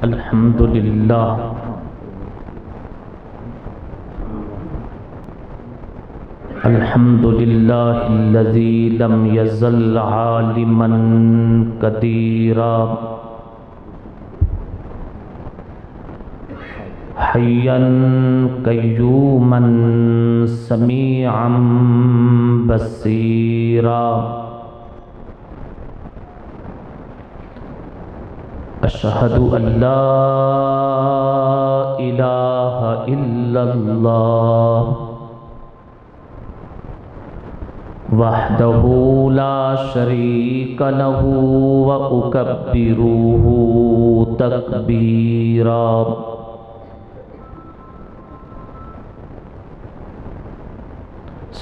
الحمد للہ الحمد للہ الذی لم یزل عالما قدیرا حیا قیوما سمیعا بصیرا اشہد ان لا الہ الا اللہ وحدہ لا شریک لہ واکبرہ تکبیرا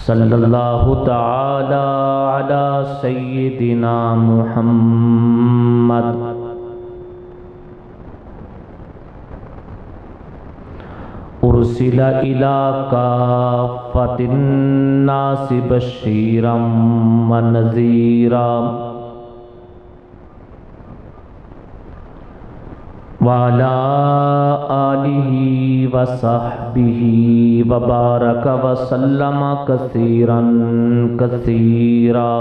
صلی اللہ تعالی علی سیدنا محمد ارسل الی کافۃ الناس بشیرا ونذیرا وعلی آلہ وصحبہ وبارک وسلم کثیرا کثیرا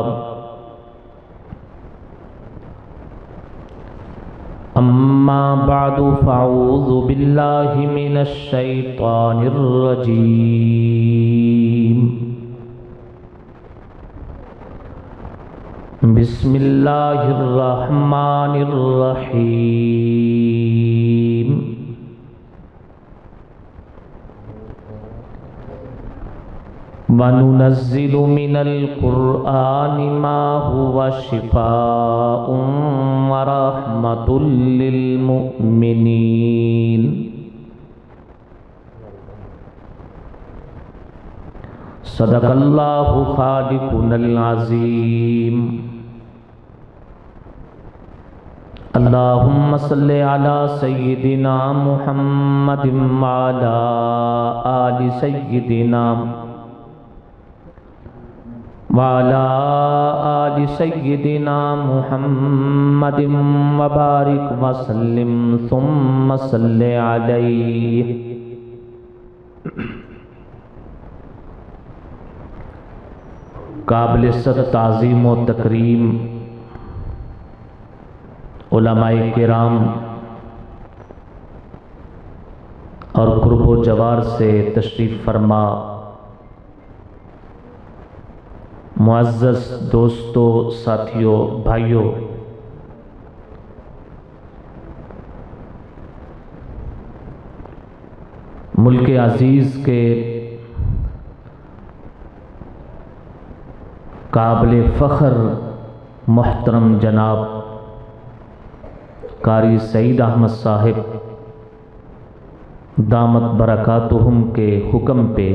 اما بعد فاعوذ باللہ من الشیطان الرجیم بسم اللہ الرحمن الرحیم وَنُنَزِّلُ مِنَ الْقُرْآنِ مَا هُوَ شِفَاءٌ وَرَحْمَةٌ لِّلْمُؤْمِنِينَ صدق اللہ خالقنا العظیم اللہم صلی علی سیدنا محمد وعلی آل سیدنا وعلی آل سیدنا محمد وبارک وسلم ثم صلی علیہ قابل صد تعظیم و تکریم علماء کرام اور قرب و جوار سے تشریف فرما معزز دوستو ساتھیوں بھائیوں، ملک عزیز کے قابل فخر محترم جناب قاری سعید احمد صاحب دامت برکاتہم کے حکم پہ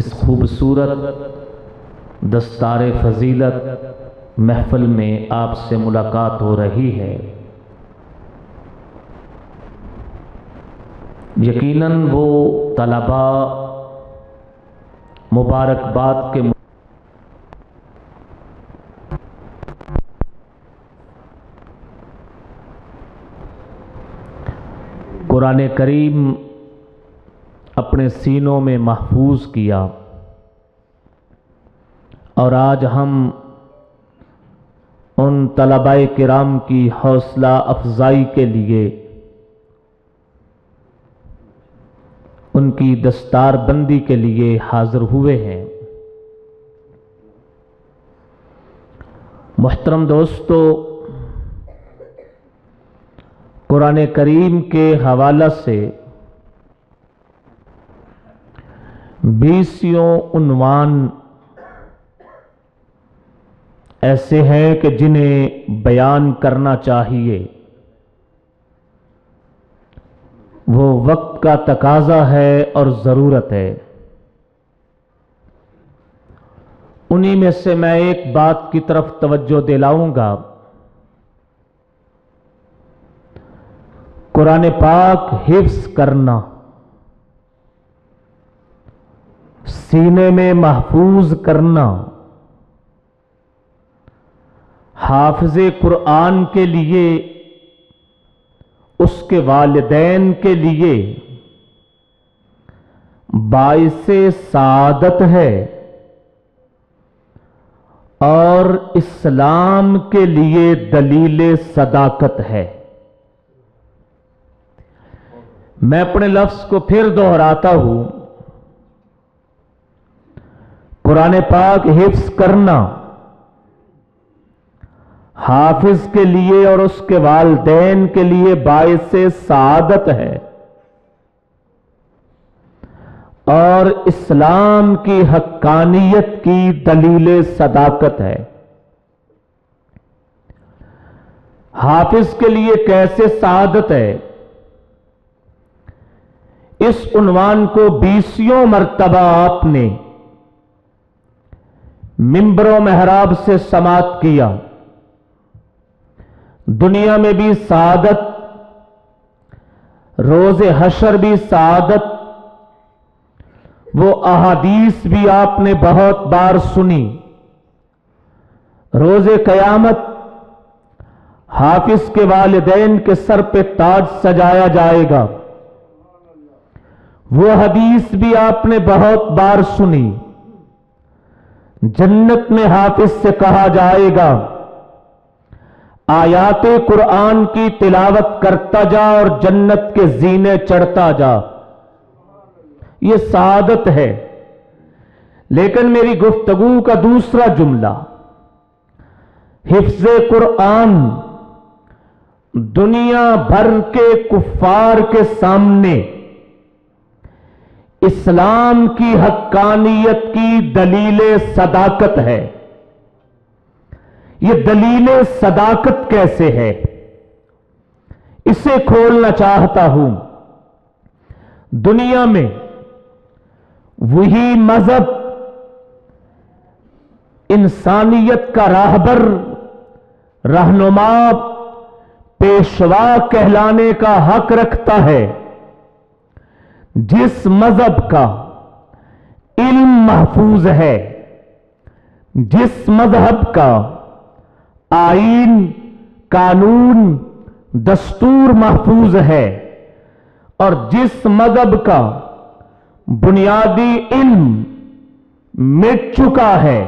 اس خوبصورت دستار فضیلت محفل میں آپ سے ملاقات ہو رہی ہے۔ یقیناً وہ طلباء مبارکباد کے قرآن کریم اپنے سینوں میں محفوظ کیا، اور آج ہم ان طلباء کرام کی حوصلہ افزائی کے لیے ان کی دستار بندی کے لیے حاضر ہوئے ہیں۔ محترم دوستو، قرآن کریم کے حوالہ سے 20 عنوان ایسے ہیں کہ جنہیں بیان کرنا چاہیے، وہ وقت کا تقاضا ہے اور ضرورت ہے۔ انہی میں سے میں ایک بات کی طرف توجہ دلاؤں گا۔ قرآن پاک حفظ کرنا، سینے میں محفوظ کرنا حافظ قرآن کے لیے، اس کے والدین کے لیے باعث سعادت ہے، اور اسلام کے لیے دلیل صداقت ہے۔ میں اپنے لفظ کو پھر دہراتا ہوں، قرآن پاک حفظ کرنا حافظ کے لیے اور اس کے والدین کے لیے باعث سعادت ہے، اور اسلام کی حقانیت کی دلیل صداقت ہے۔ حافظ کے لیے کیسے سعادت ہے؟ اس عنوان کو 20 مرتبہ آپ نے منبر و محراب سے سماعت کیا۔ دنیا میں بھی سعادت، روز حشر بھی سعادت، وہ احادیث بھی آپ نے بہت بار سنی۔ روز قیامت حافظ کے والدین کے سر پہ تاج سجایا جائے گا، وہ حدیث بھی آپ نے بہت بار سنی۔ جنت میں حافظ سے کہا جائے گا آیات قرآن کی تلاوت کرتا جا اور جنت کے زینے چڑھتا جا۔ یہ سعادت ہے۔ لیکن میری گفتگو کا دوسرا جملہ، حفظ قرآن دنیا بھر کے کفار کے سامنے اسلام کی حقانیت کی دلیل صداقت ہے۔ یہ دلیل صداقت کیسے ہے؟ اسے کھولنا چاہتا ہوں۔ دنیا میں وہی مذہب انسانیت کا راہبر، رہنما، پیشوا کہلانے کا حق رکھتا ہے، جس مذہب کا علم محفوظ ہے، جس مذہب کا آئین، قانون، دستور محفوظ ہے، اور جس مذہب کا بنیادی علم مٹ چکا ہے،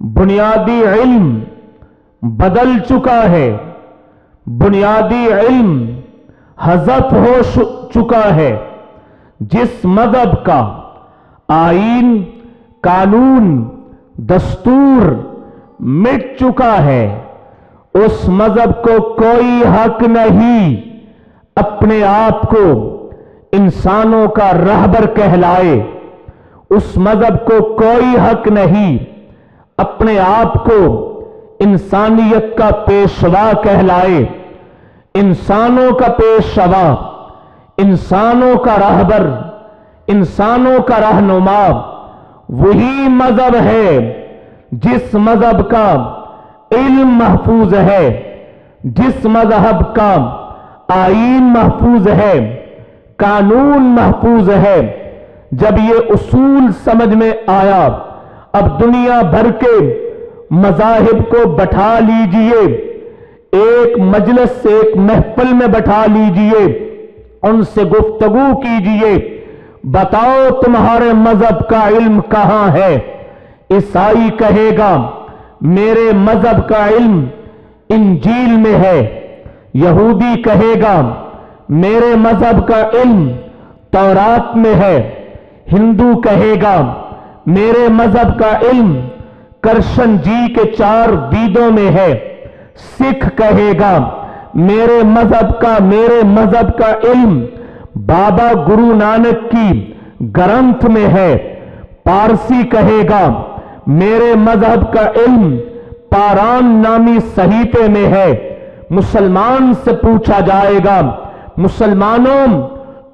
بنیادی علم بدل چکا ہے، بنیادی علم حذف ہو چکا ہے، جس مذہب کا آئین، قانون، دستور مٹ چکا ہے، اس مذہب کو کوئی حق نہیں اپنے آپ کو انسانوں کا رہبر کہلائے۔ اس مذہب کو کوئی حق نہیں اپنے آپ کو انسانیت کا پیشوا کہلائے۔ انسانوں کا پیشوا، انسانوں کا رہبر، انسانوں کا رہنما وہی مذہب ہے جس مذہب کا علم محفوظ ہے، جس مذہب کا آئین محفوظ ہے، قانون محفوظ ہے۔ جب یہ اصول سمجھ میں آیا، اب دنیا بھر کے مذاہب کو بٹھا لیجئے، ایک مجلس سے، ایک محفل میں بٹھا لیجئے، ان سے گفتگو کیجئے، بتاؤ تمہارے مذہب کا علم کہاں ہے؟ عیسائی کہے گا میرے مذہب کا علم انجیل میں ہے، یہودی کہے گا میرے مذہب کا علم تورات میں ہے، ہندو کہے گا میرے مذہب کا علم کرشن جی کے 4 ویدوں میں ہے، سکھ کہے گا میرے مذہب کا علم بابا گرو نانک کی گرنتھ میں ہے، پارسی کہے گا میرے مذہب کا علم پاران نامی صحیفے میں ہے۔ مسلمان سے پوچھا جائے گا مسلمانوں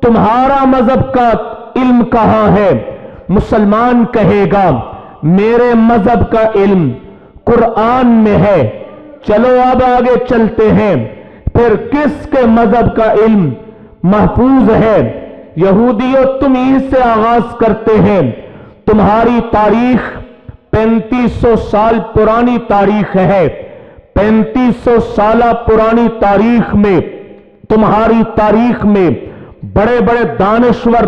تمہارا مذہب کا علم کہاں ہے؟ مسلمان کہے گا میرے مذہب کا علم قرآن میں ہے۔ چلو اب آگے چلتے ہیں، پھر کس کے مذہب کا علم محفوظ ہے؟ یہودیوں تم ہی سے آغاز کرتے ہیں، تمہاری تاریخ 3500 سال پرانی تاریخ ہے، 3500 साल पुरानी तारीख में, तुम्हारी तारीख में बड़े बड़े दानिश्वर,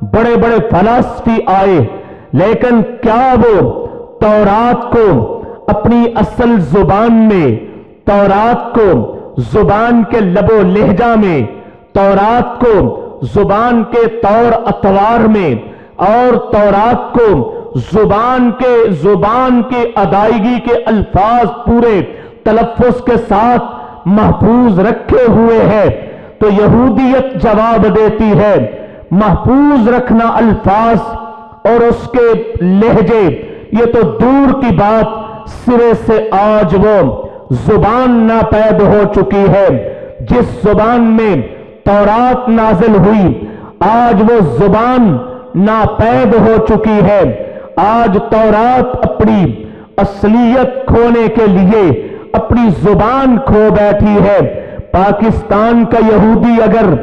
बड़े बड़े फलसफी आए, लेकिन क्या वो तौरात को अपनी असल जुबान में, तौरात को जुबान के लबो लहजा में, तौरात को जुबान के तौर अतवार में और तौरात को जुबान के अदायगी के अल्फाज पूरे तलफ़्फ़ुज़ के साथ महफूज रखे हुए हैं, तो यहूदियत जवाब देती है महफूज रखना अल्फाज और उसके लहजे, ये तो दूर की बात, सिरे से आज वो जुबान नापैद हो चुकी है। जिस जुबान में तौरात नाजिल हुई, आज वो जुबान नापैद हो चुकी है। आज तौरात अपनी असलियत खोने के लिए अपनी जुबान खो बैठी है। पाकिस्तान का यहूदी अगर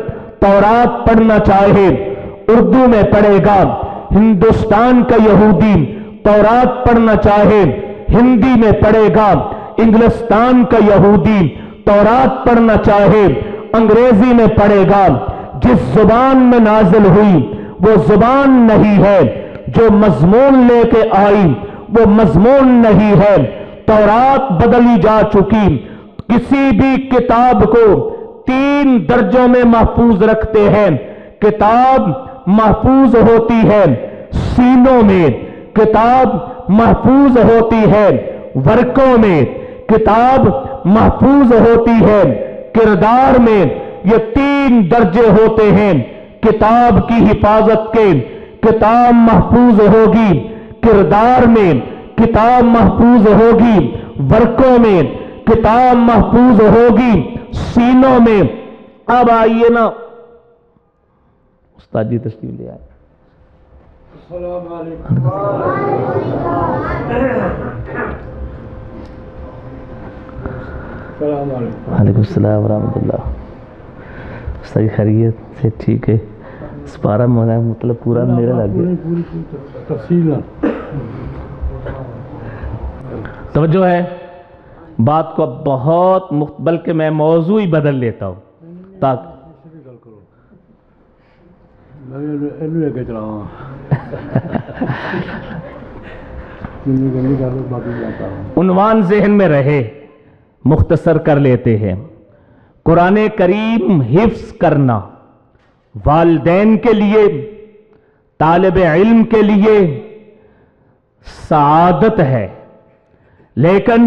तौरात पढ़ना चाहे उर्दू में पढ़ेगा, हिंदुस्तान का यहूदी तौरात पढ़ना चाहे हिंदी में पढ़ेगा, इंग्लिस्तान का यहूदी तौरात पढ़ना चाहे अंग्रेजी में पढ़ेगा। जिस जुबान में नाजिल हुई वो जुबान नहीं है, जो मजमून लेके आई वो मजमून नहीं है। तौरात बदली जा चुकी। किसी भी किताब को 3 दर्जों में महफूज रखते हैं। किताब महफूज होती है सीनों में, किताब महफूज होती है वर्कों में, किताब महफूज होती है किरदार में। ये 3 दर्जे होते हैं किताब की हिफाजत के। किताब महफूज होगी किरदार में, किताब महफूज होगी वर्कों में, किताब महफूज होगी सीनों में। अब आइए ना, उस्ताद जी तशरीफ ले आए। अस्सलाम वालेकुम। वालेकुम सलाम रहमतुल्लाह। सही खैरियत से ठीक है। पारा मतलब पूरा मेरा लग गया। तफसील तवज्जो है बात को अब बहुत बल्कि मैं मौजू ही बदल लेता हूँ ताकि उन्वान ज़हन में रहे, मुख्तसर कर लेते हैं। कुरान करीम हिफ्स करना वालिदैन के लिए, तालिब इल्म के लिए सआदत है, लेकिन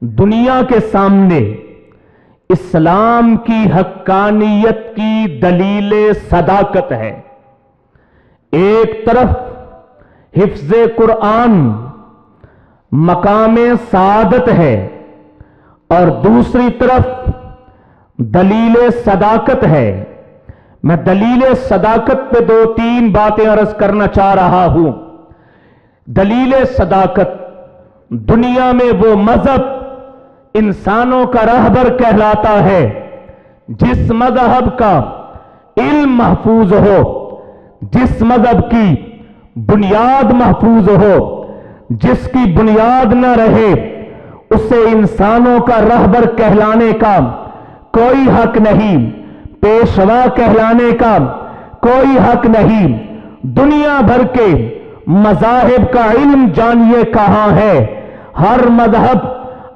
दुनिया के सामने इस्लाम की हक्कानियत की दलील सदाकत है। एक तरफ हिफ्ज़े कुरान मकामे सआदत है और दूसरी तरफ दलील सदाकत है। मैं दलील सदाकत पे 2-3 बातें अर्ज करना चाह रहा हूं। दलील सदाकत, दुनिया में वो मजहब इंसानों का रहबर कहलाता है जिस मजहब का इल्म महफूज हो, जिस मजहब की बुनियाद महफूज हो। जिसकी बुनियाद न रहे उसे इंसानों का रहबर कहलाने का कोई हक नहीं, पेशवा कहलाने का कोई हक नहीं। दुनिया भर के मज़ाहिब का इल्म जानिए कहां है। हर मजहब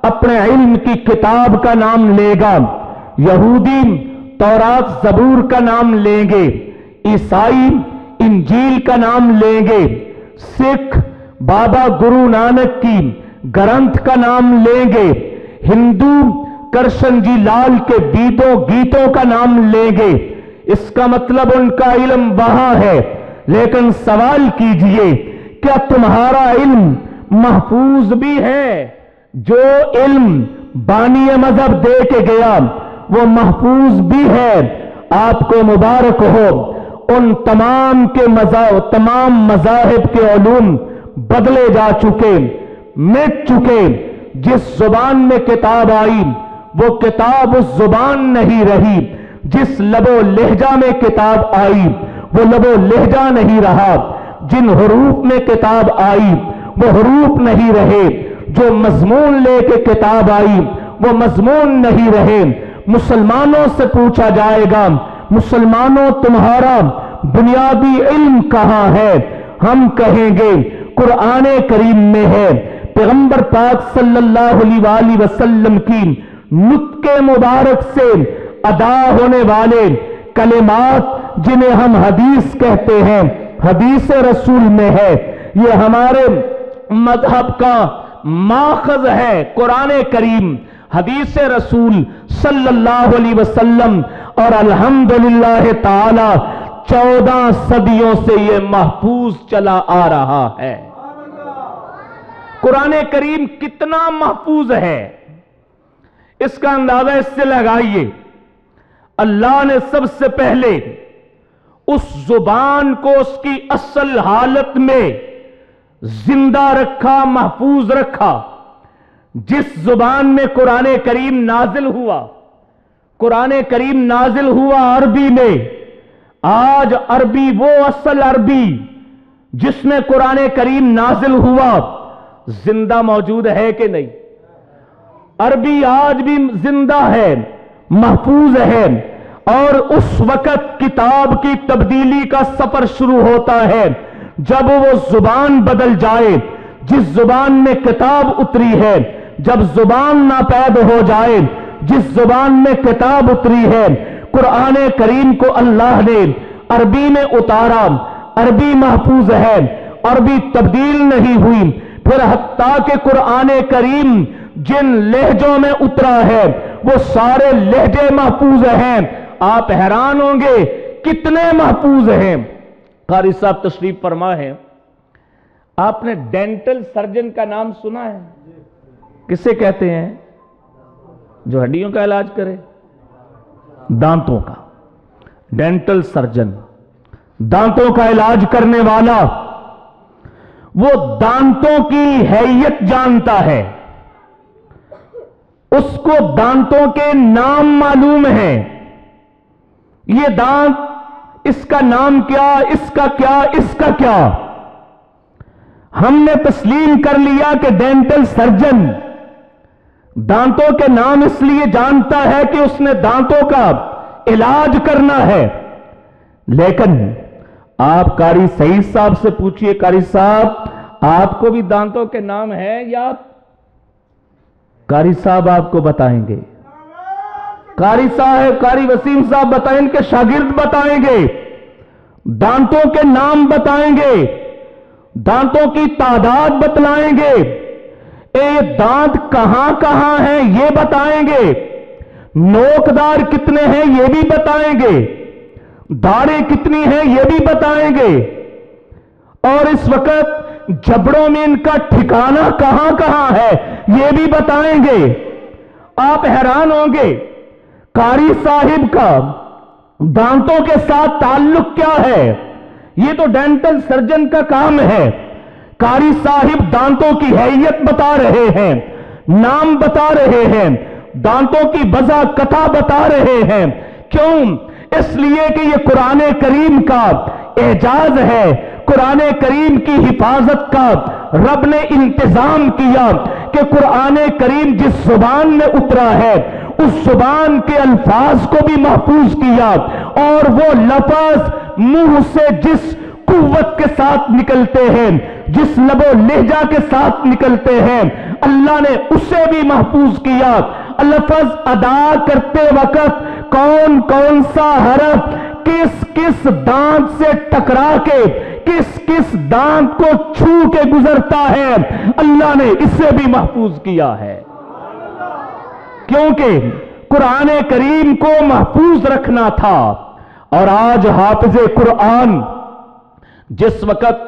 अपने इल्म की किताब का नाम लेगा। यहूदी तौरात ज़बूर का नाम लेंगे, ईसाई इंजील का नाम लेंगे, सिख बाबा गुरु नानक की ग्रंथ का नाम लेंगे, हिंदू कृष्ण जी लाल के गीतों का नाम लेंगे। इसका मतलब उनका इल्म वहां है। लेकिन सवाल कीजिए, क्या तुम्हारा इल्म महफूज भी है? जो इल्म बानी मजहब दे के गया वो महफूज भी है। आपको मुबारक हो। उन तमाम मज़ाहिब के उलूम बदले जा चुके, मिट चुके। जिस जुबान में किताब आई वो किताब उस जुबान नहीं रही। जिस लबो लहजा में किताब आई वो लबो लहजा नहीं रहा। जिन हरूफ में किताब आई वो हरूफ नहीं रहे। جو مضمون لے کے کتاب آئی وہ مضمون نہیں رہے۔ مسلمانوں سے پوچھا جائے گا، مسلمانوں تمہارا بنیادی علم کہاں ہے؟ ہم کہیں گے قرآن کریم میں ہے۔ پیغمبر پاک صلی اللہ علیہ وآلہ وسلم کی نطق مبارک سے ادا ہونے والے کلمات جنہیں ہم حدیث کہتے ہیں، حدیث رسول میں ہے، یہ ہمارے مذہب کا ماخذ ہے۔ قرآن کریم، حدیث رسول صلی اللہ علیہ وسلم، اور الحمدللہ تعالی 14 صدیوں سے یہ محفوظ چلا آ رہا ہے۔ قرآن کریم کتنا محفوظ ہے اس کا اندازہ اس سے لگائیے۔ اللہ نے سب سے پہلے اس زبان کو اس کی اصل حالت میں زندہ رکھا، محفوظ رکھا۔ جس زبان میں قرآن کریم نازل ہوا، قرآن کریم نازل ہوا عربی میں، آج عربی، وہ اصل عربی جس میں قرآن کریم نازل ہوا، زندہ موجود ہے کہ نہیں؟ عربی آج بھی زندہ ہے، محفوظ ہے، اور اس وقت کتاب کی تبدیلی کا سفر شروع ہوتا ہے جب وہ زبان بدل جائے جس زبان میں کتاب اتری ہے۔ جب زبان ناپید ہو جائے جس زبان میں کتاب اتری ہے، قرآن کریم کو اللہ نے عربی میں اتارا، عربی محفوظ ہے، عربی تبدیل نہیں ہوئی۔ پھر حتیٰ کہ قرآن کریم جن لہجوں میں اترا ہے وہ سارے لہجے محفوظ ہیں۔ آپ حیران ہوں گے کتنے محفوظ ہیں۔ قاری صاحب تشریف فرما ہے، آپ نے ڈینٹل سرجن کا نام سنا ہے؟ کسے کہتے ہیں؟ جو ہڈیوں کا علاج کرے، دانتوں کا، ڈینٹل سرجن، دانتوں کا علاج کرنے والا، وہ دانتوں کی حیت جانتا ہے، اس کو دانتوں کے نام معلوم ہے۔ یہ دانت، اس کا نام کیا، اس کا کیا، اس کا کیا۔ ہم نے تسلیم کر لیا کہ ڈینٹل سرجن دانتوں کے نام اس لیے جانتا ہے کہ اس نے دانتوں کا علاج کرنا ہے۔ لیکن آپ قاری سعید صاحب سے پوچھئے، قاری صاحب آپ کو بھی دانتوں کے نام ہے یاد؟ قاری صاحب آپ کو بتائیں گے، قاری صاحب، قاری وسیم صاحب بتائیں، ان کے شاگرد بتائیں گے، دانتوں کے نام بتائیں گے، دانتوں کی تعداد بتلائیں گے، دانت کہاں کہاں ہیں یہ بتائیں گے، نوکدار کتنے ہیں یہ بھی بتائیں گے، داڑیں کتنی ہیں یہ بھی بتائیں گے، اور اس وقت جبڑوں میں ان کا ٹھکانہ کہاں کہاں ہے یہ بھی بتائیں گے۔ آپ حیران ہوں گے قاری صاحب کا دانتوں کے ساتھ تعلق کیا ہے؟ یہ تو ڈینٹل سرجن کا کام ہے۔ قاری صاحب دانتوں کی حیت بتا رہے ہیں، نام بتا رہے ہیں، دانتوں کی وضع کتھا بتا رہے ہیں۔ کیوں؟ اس لیے کہ یہ قرآن کریم کا اعجاز ہے، قرآن کریم کی حفاظت کا رب نے انتظام کیا کہ قرآن کریم جس زبان میں اترا ہے اس زبان کے الفاظ کو بھی محفوظ کیا، اور وہ لفظ منہ سے جس قوت کے ساتھ نکلتے ہیں، جس لب و لہجہ کے ساتھ نکلتے ہیں، اللہ نے اسے بھی محفوظ کیا۔ لفظ ادا کرتے وقت کون کون سا حرف کس کس دانت سے ٹکرا کے، کس کس دانت کو چھو کے گزرتا ہے، اللہ نے اسے بھی محفوظ کیا ہے۔ کیونکہ قرآن کریم کو محفوظ رکھنا تھا۔ اور آج حافظ قرآن جس وقت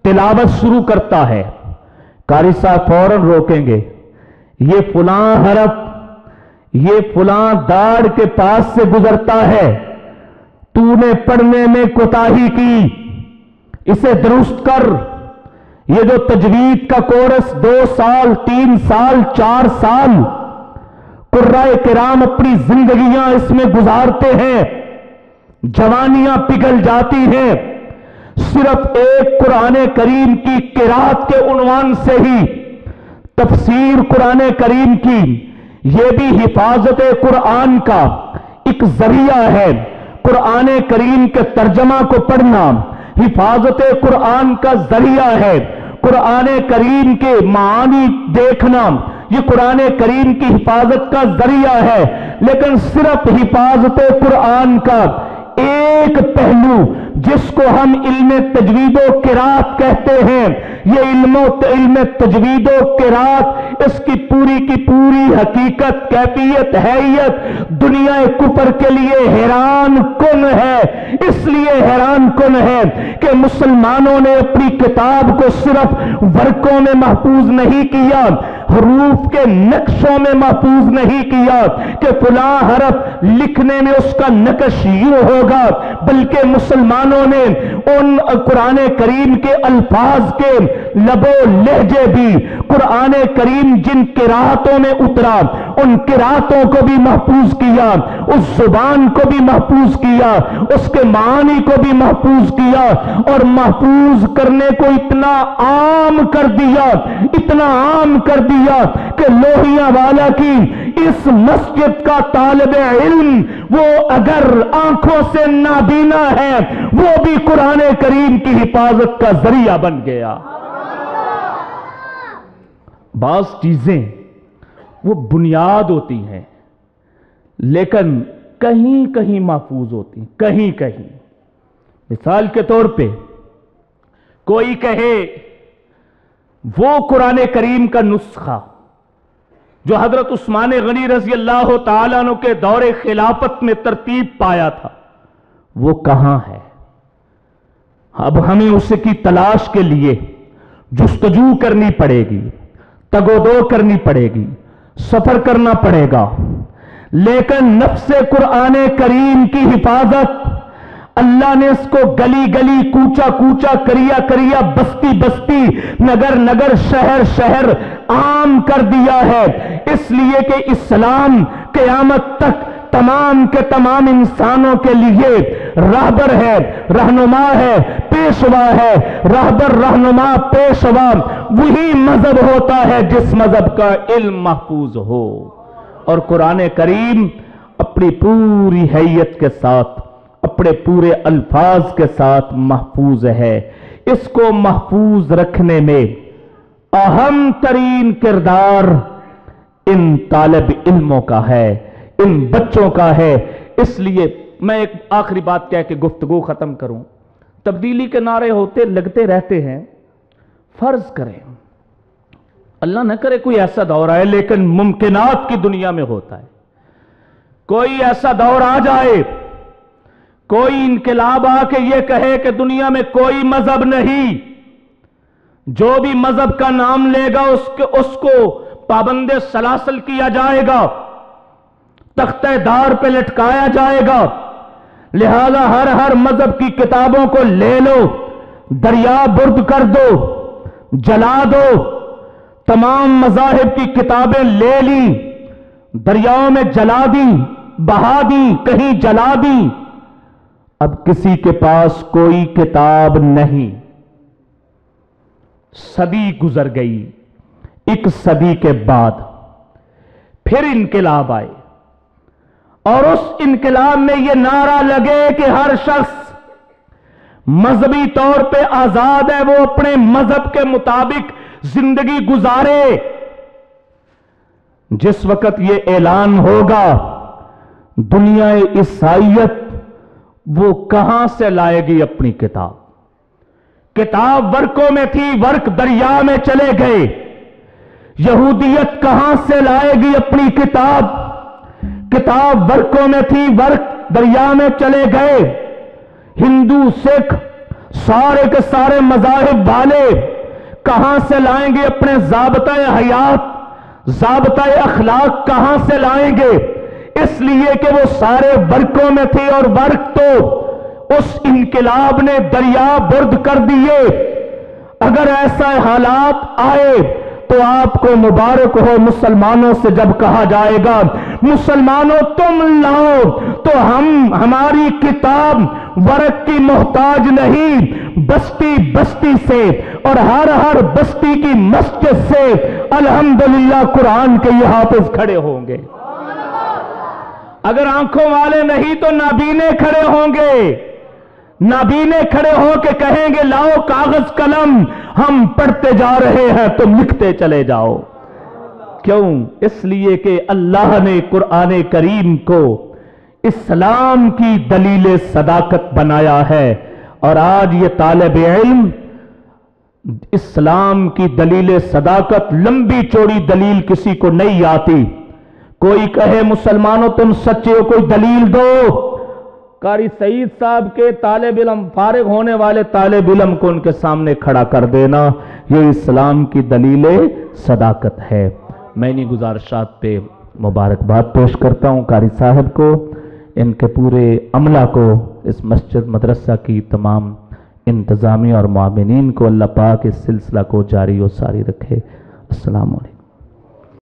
تلاوت شروع کرتا ہے، قاری صاحب فوراً روکیں گے، یہ فلاں حرف، یہ فلاں داڑھ کے پاس سے گزرتا ہے، تو نے پڑھنے میں کوتاہی کی، اسے درست کر۔ یہ جو تجوید کا کورس 2 سال 3 سال 4 سال قرائے کرام اپنی زندگیاں اس میں گزارتے ہیں، جوانیاں پگھل جاتی ہیں، صرف ایک قرآن کریم کی قرات کے عنوان سے ہی तफसीर कुरान करीम की, ये भी हिफाजत कुरान का एक जरिया है। कुरान करीम के तर्जमा को पढ़ना हिफाजत कुरान का जरिया है। कुरान करीम के मानी देखना ये कुरान करीम की हिफाजत का जरिया है। लेकिन सिर्फ हिफाजत कुरान का एक पहलू जिसको हम इल्म तजवीदो किरात कहते हैं, ये इल्म तजवीदो किरात, इसकी पूरी की पूरी हकीकत, कैफियत, हैयत दुनिया कुफर के लिए हैरान कुन है। इसलिए हैरान कुन है कि मुसलमानों ने अपनी किताब को सिर्फ वर्कों में महफूज नहीं किया, हरूफ के नक्शों में महफूज नहीं किया कि फला हरफ लिखने में उसका नक्श यूं होगा, बल्कि मुसलमानों ने उन कुरान करीम के अल्फाज के लबो लहजे भी, कुरान करीम जिन किरातों में उतरा उन किरातों को भी महफूज किया, उस जुबान को भी महफूज किया, उसके मानी को भी महफूज किया, और महफूज करने को इतना आम कर दिया, इतना आम कर दिया कि लोहिया वाला की इस मस्जिद का तालिब इल्म वो अगर आंखों से नाबीना है, वो भी कुरान करीम की हिफाजत का जरिया बन गया। बाज चीजें वो बुनियाद होती हैं, लेकिन कहीं कहीं महफूज होती हैं, कहीं कहीं। मिसाल के तौर पे कोई कहे वो कुरान करीम का नुस्खा जो हजरत उस्मान गनी रजी अल्लाह ताला अन्हु के दौरे खिलाफत में तरतीब पाया था, वो कहां है? अब हमें उसकी तलाश के लिए जुस्तजू करनी पड़ेगी, तगोदो करनी पड़ेगी, सफर करना पड़ेगा। लेकिन नफ्से कुरान करीम की हिफाजत अल्लाह ने इसको गली गली, कूचा कूचा, करिया करिया, बस्ती बस्ती, नगर नगर, शहर शहर आम कर दिया है। इसलिए कि इस्लाम क़यामत तक तमाम के तमाम इंसानों के लिए रहबर है, रहनुमा है, पेशवा है। रहबर, रहनुमा, पेशवा वही मजहब होता है जिस मजहब का इल्म महफूज हो। और कुरान करीम अपनी पूरी हैयत के साथ, अपने पूरे अल्फाज के साथ महफूज है। इसको महफूज रखने में अहम तरीन किरदार इन तालिब इल्मों का है, इन बच्चों का है। इसलिए मैं एक आखिरी बात कह के गुफ्तगू खत्म करूं। तब्दीली के नारे होते लगते रहते हैं। फर्ज करें, अल्लाह न करे कोई ऐसा दौर आए, लेकिन मुमकिनात की दुनिया में होता है, कोई ऐसा दौर आ जाए, कोई इनकलाब आके ये कहे कि दुनिया में कोई मजहब नहीं, जो भी मजहब का नाम लेगा उसको पाबंदे सलासल किया जाएगा, तख्ते दार पे लटकाया जाएगा। लिहाजा हर मजहब की किताबों को ले लो, दरिया बुर्द कर दो, जला दो। तमाम मजाहिब की किताबें ले ली, दरियाओं में जला दी, बहा दी, कहीं जला दी। अब किसी के पास कोई किताब नहीं। सदी गुजर गई, एक सदी के बाद फिर इनकलाब आए, और उस इनकलाब में यह नारा लगे कि हर शख्स मजहबी तौर पे आजाद है, वो अपने मजहब के मुताबिक जिंदगी गुजारे। जिस वक्त यह ऐलान होगा, दुनिया ईसाइयत वो कहां से लाएगी अपनी किताब? किताब वर्कों में थी, वर्क दरिया में चले गए। यहूदियत कहां से लाएगी अपनी किताब? किताब वर्कों में थी, वर्क दरिया में चले गए। हिंदू, सिख, सारे के सारे मजाहिब वाले कहां से लाएंगे अपने ज़ाबता-ए हयात, ज़ाबता-ए अखलाक कहां से लाएंगे? इसलिए कि वो सारे वर्कों में थे, और वर्क तो उस इनकलाब ने दरिया बुर्द कर दिए। अगर ऐसा हालात आए तो आपको मुबारक हो मुसलमानों से जब कहा जाएगा, मुसलमानों तुम लाओ, तो हमारी किताब वर्क की मोहताज नहीं, बस्ती बस्ती से और हर बस्ती की मस्जिद से अल्हम्दुलिल्लाह कुरान के ये हाफिज खड़े होंगे। अगर आंखों वाले नहीं तो नाबीने खड़े होंगे। नाबीने खड़े हो के कहेंगे लाओ कागज कलम, हम पढ़ते जा रहे हैं, तुम लिखते चले जाओ। क्यों? इसलिए कि अल्लाह ने कुरान करीम को इस्लाम की दलील सदाकत बनाया है। और आज ये तालिब इल्म इस्लाम की दलील सदाकत, लंबी चौड़ी दलील किसी को नहीं आती। कोई कहे मुसलमानों तुम सच्चे हो, कोई दलील दो। कारी सईद साहब के तालिब इल्म, फारिग होने वाले तालिब इल्म को उनके सामने खड़ा कर देना, ये इस्लाम की दलील सदाकत है। मैं इन्हीं गुजारिशात पे मुबारकबाद पेश करता हूँ कारी साहब को, इनके पूरे अमला को, इस मस्जिद मदरसा की तमाम इंतजामी और मुआविनीन को। अल्लाह पाक इस सिलसिला को जारी और सारी रखे। अस्सलाम वालेकुम।